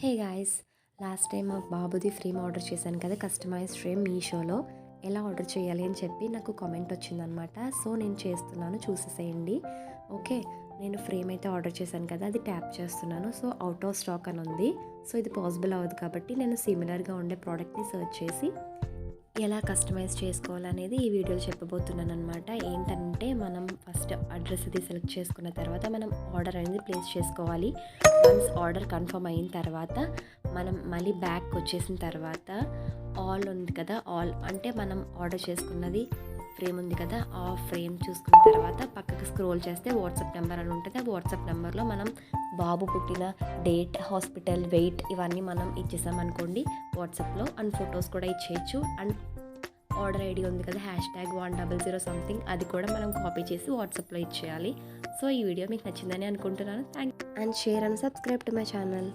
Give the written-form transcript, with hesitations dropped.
Hey guys, last time మా బాబుది frame order చేశాను కదా, కస్టమైజ్డ్ ఫ్రేమ్ మీషోలో. ఎలా ఆర్డర్ చేయాలి అని చెప్పి నాకు కామెంట్ వచ్చిందనమాట. సో నేను చేస్తున్నాను, చూసేసేయండి. ఓకే, నేను ఫ్రేమ్ అయితే ఆర్డర్ చేశాను కదా, అది ట్యాప్ చేస్తున్నాను. సో అవుట్ ఆఫ్ స్టాక్ అని ఉంది. సో ఇది పాసిబుల్ అవ్వదు కాబట్టి నేను సిమిలర్గా ఉండే ప్రోడక్ట్ని సర్చ్ చేసి ఎలా కస్టమైజ్ చేసుకోవాలనేది ఈ వీడియోలో చెప్పబోతున్నాను అనమాట. ఏంటంటే మనం ఫస్ట్ అడ్రస్ ఇది సెలెక్ట్ చేసుకున్న తర్వాత మనం ఆర్డర్ అనేది ప్లేస్ చేసుకోవాలి. వన్స్ ఆర్డర్ కన్ఫర్మ్ అయిన తర్వాత మనం మళ్ళీ బ్యాక్ వచ్చేసిన తర్వాత ఆల్ ఉంది కదా, ఆల్ అంటే మనం ఆర్డర్ చేసుకున్నది ఫ్రేమ్ ఉంది కదా, ఆ ఫ్రేమ్ చూసుకున్న తర్వాత పక్కకి స్క్రోల్ చేస్తే వాట్సాప్ నెంబర్ అని ఉంటుంది. ఆ వాట్సాప్ నెంబర్లో మనం బాబు పుట్టిన డేట్, హాస్పిటల్, వెయిట్ ఇవన్నీ మనం ఇచ్చేసామనుకోండి వాట్సాప్లో. అండ్ ఫొటోస్ కూడా ఇచ్చేయచ్చు. అండ్ ఆర్డర్ ఐడి ఉంది కదా, #100 సంథింగ్, అది కూడా మనం కాపీ చేసి వాట్సాప్లో ఇచ్చేయాలి. సో ఈ వీడియో మీకు నచ్చిందని అనుకుంటున్నాను. Thank and share and subscribe to my channel.